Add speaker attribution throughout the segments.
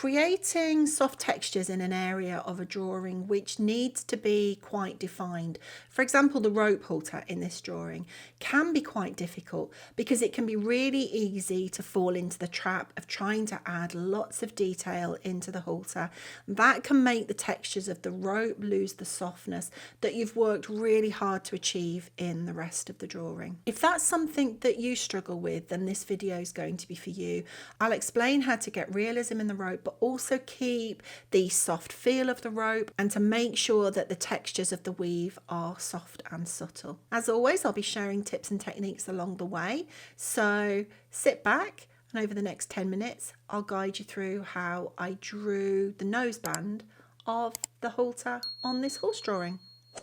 Speaker 1: Creating soft textures in an area of a drawing which needs to be quite defined, for example the rope halter in this drawing, can be quite difficult because it can be really easy to fall into the trap of trying to add lots of detail into the halter. That can make the textures of the rope lose the softness that you've worked really hard to achieve in the rest of the drawing. If that's something that you struggle with, then this video is going to be for you. I'll explain how to get realism in the rope, but also keep the soft feel of the rope and to make sure that the textures of the weave are soft and subtle. As always, I'll be sharing tips and techniques along the way, so sit back and over the next 10 minutes I'll guide you through how I drew the noseband of the halter on this horse drawing.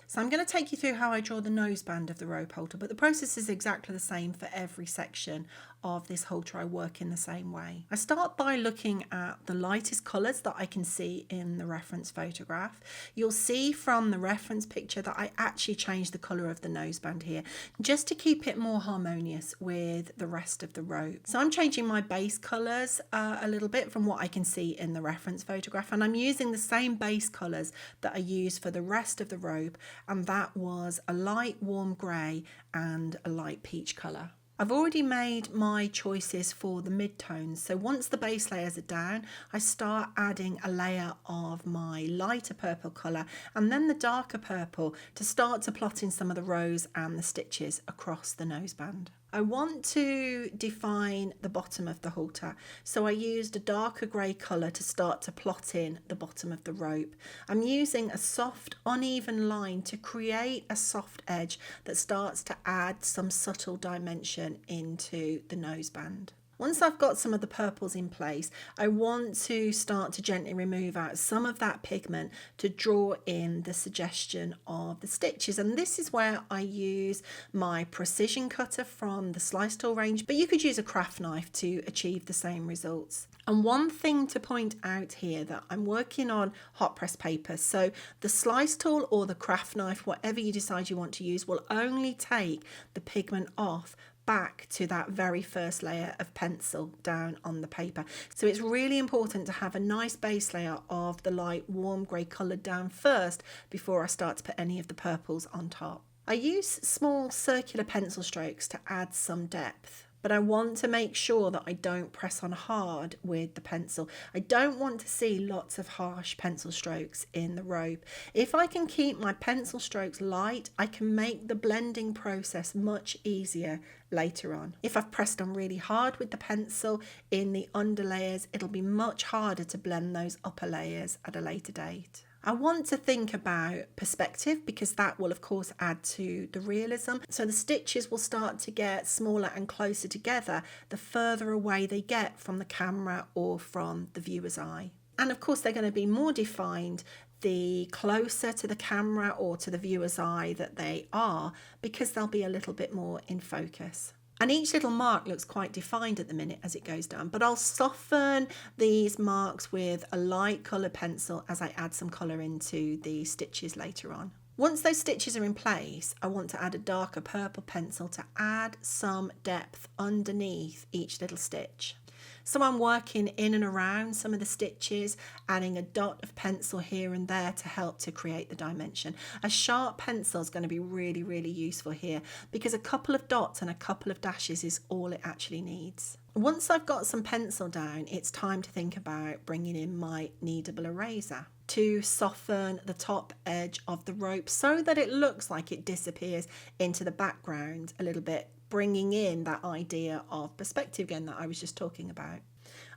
Speaker 1: So I'm going to take you through how I draw the noseband of the rope halter, but the process is exactly the same for every section of this halter. I work in the same way. I start by looking at the lightest colours that I can see in the reference photograph. You'll see from the reference picture that I actually changed the colour of the noseband here just to keep it more harmonious with the rest of the rope. So I'm changing my base colours a little bit from what I can see in the reference photograph, and I'm using the same base colours that I used for the rest of the rope, and that was a light warm grey and a light peach colour. I've already made my choices for the mid-tones, so once the base layers are down, I start adding a layer of my lighter purple colour and then the darker purple to start to plot in some of the rows and the stitches across the noseband. I want to define the bottom of the halter, so I used a darker grey colour to start to plot in the bottom of the rope. I'm using a soft uneven line to create a soft edge that starts to add some subtle dimension into the noseband. Once I've got some of the purples in place, I want to start to gently remove out some of that pigment to draw in the suggestion of the stitches. And this is where I use my precision cutter from the slice tool range, but you could use a craft knife to achieve the same results. And one thing to point out here, that I'm working on hot press paper, so the slice tool or the craft knife, whatever you decide you want to use, will only take the pigment off back to that very first layer of pencil down on the paper. So it's really important to have a nice base layer of the light warm grey colour down first before I start to put any of the purples on top. I use small circular pencil strokes to add some depth, but I want to make sure that I don't press on hard with the pencil. I don't want to see lots of harsh pencil strokes in the rope. If I can keep my pencil strokes light, I can make the blending process much easier later on. If I've pressed on really hard with the pencil in the under layers, it'll be much harder to blend those upper layers at a later date. I want to think about perspective because that will of course add to the realism. So the stitches will start to get smaller and closer together the further away they get from the camera or from the viewer's eye. And of course they're going to be more defined the closer to the camera or to the viewer's eye that they are, because they'll be a little bit more in focus. And each little mark looks quite defined at the minute as it goes down, but I'll soften these marks with a light colour pencil as I add some colour into the stitches later on. Once those stitches are in place, I want to add a darker purple pencil to add some depth underneath each little stitch. So I'm working in and around some of the stitches, adding a dot of pencil here and there to help to create the dimension. A sharp pencil is going to be really, really useful here because a couple of dots and a couple of dashes is all it actually needs. Once I've got some pencil down, it's time to think about bringing in my kneadable eraser to soften the top edge of the rope so that it looks like it disappears into the background a little bit, bringing in that idea of perspective again that I was just talking about.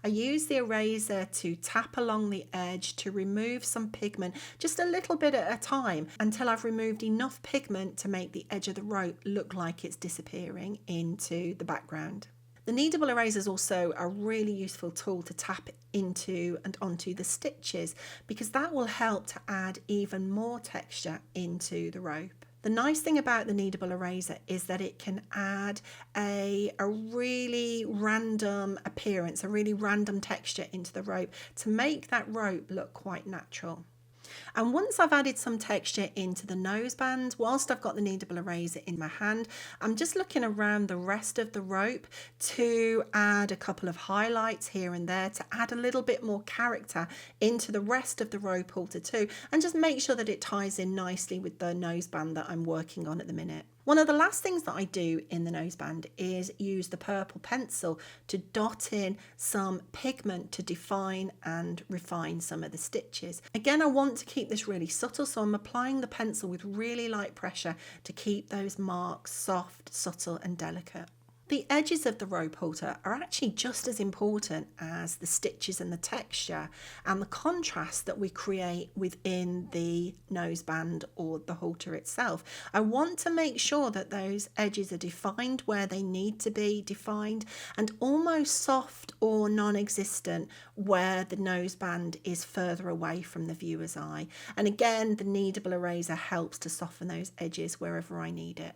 Speaker 1: I use the eraser to tap along the edge to remove some pigment just a little bit at a time until I've removed enough pigment to make the edge of the rope look like it's disappearing into the background. The kneadable eraser is also a really useful tool to tap into and onto the stitches because that will help to add even more texture into the rope. The nice thing about the kneadable eraser is that it can add a really random appearance, a really random texture into the rope to make that rope look quite natural. And once I've added some texture into the noseband, whilst I've got the kneadable eraser in my hand, I'm just looking around the rest of the rope to add a couple of highlights here and there to add a little bit more character into the rest of the rope halter too, and just make sure that it ties in nicely with the noseband that I'm working on at the minute. One of the last things that I do in the noseband is use the purple pencil to dot in some pigment to define and refine some of the stitches. Again, I want to keep this really subtle, so I'm applying the pencil with really light pressure to keep those marks soft, subtle and delicate. The edges of the rope halter are actually just as important as the stitches and the texture and the contrast that we create within the noseband or the halter itself. I want to make sure that those edges are defined where they need to be defined and almost soft or non-existent where the noseband is further away from the viewer's eye. And again, the kneadable eraser helps to soften those edges wherever I need it.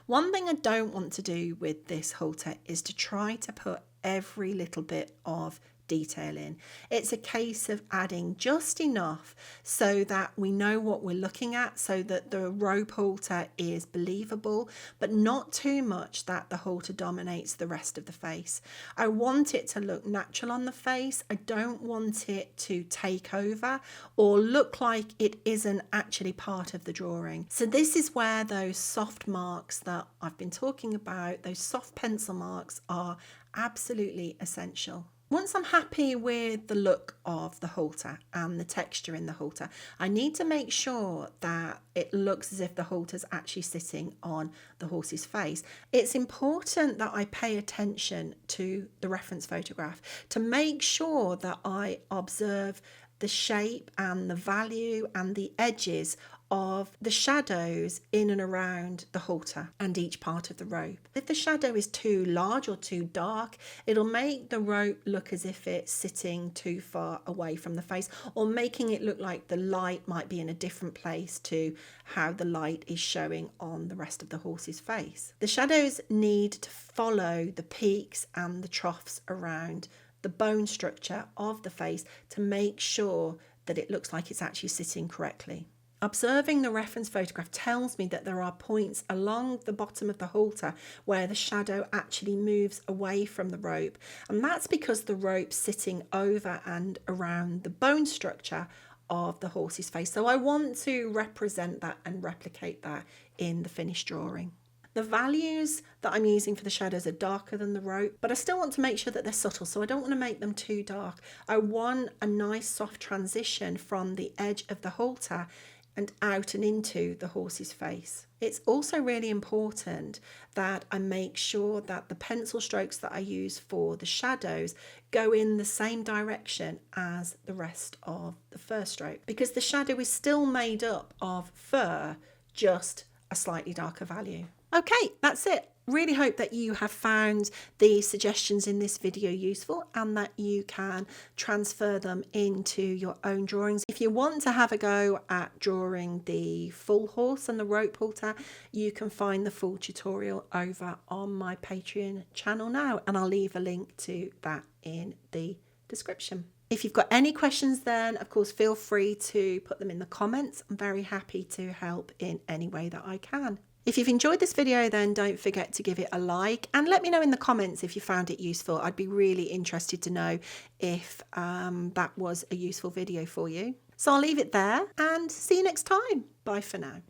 Speaker 1: One thing I don't want to do with this halter is to try to put every little bit of detail in. It's a case of adding just enough so that we know what we're looking at, so that the rope halter is believable, but not too much that the halter dominates the rest of the face. I want it to look natural on the face. I don't want it to take over or look like it isn't actually part of the drawing. So this is where those soft marks that I've been talking about, those soft pencil marks, are absolutely essential. Once I'm happy with the look of the halter and the texture in the halter, I need to make sure that it looks as if the halter's actually sitting on the horse's face. It's important that I pay attention to the reference photograph to make sure that I observe the shape and the value and the edges of the shadows in and around the halter and each part of the rope. If the shadow is too large or too dark, it'll make the rope look as if it's sitting too far away from the face, or making it look like the light might be in a different place to how the light is showing on the rest of the horse's face. The shadows need to follow the peaks and the troughs around the bone structure of the face to make sure that it looks like it's actually sitting correctly. Observing the reference photograph tells me that there are points along the bottom of the halter where the shadow actually moves away from the rope, and that's because the rope's sitting over and around the bone structure of the horse's face. So I want to represent that and replicate that in the finished drawing. The values that I'm using for the shadows are darker than the rope, but I still want to make sure that they're subtle, so I don't want to make them too dark. I want a nice soft transition from the edge of the halter and out and into the horse's face. It's also really important that I make sure that the pencil strokes that I use for the shadows go in the same direction as the rest of the fur stroke, because the shadow is still made up of fur, just a slightly darker value. Okay, that's it. Really hope that you have found the suggestions in this video useful and that you can transfer them into your own drawings. If you want to have a go at drawing the full horse and the rope halter, you can find the full tutorial over on my Patreon channel now, and I'll leave a link to that in the description. If you've got any questions then, of course, feel free to put them in the comments. I'm very happy to help in any way that I can. If you've enjoyed this video, then don't forget to give it a like and let me know in the comments if you found it useful. I'd be really interested to know if that was a useful video for you. So I'll leave it there and see you next time. Bye for now.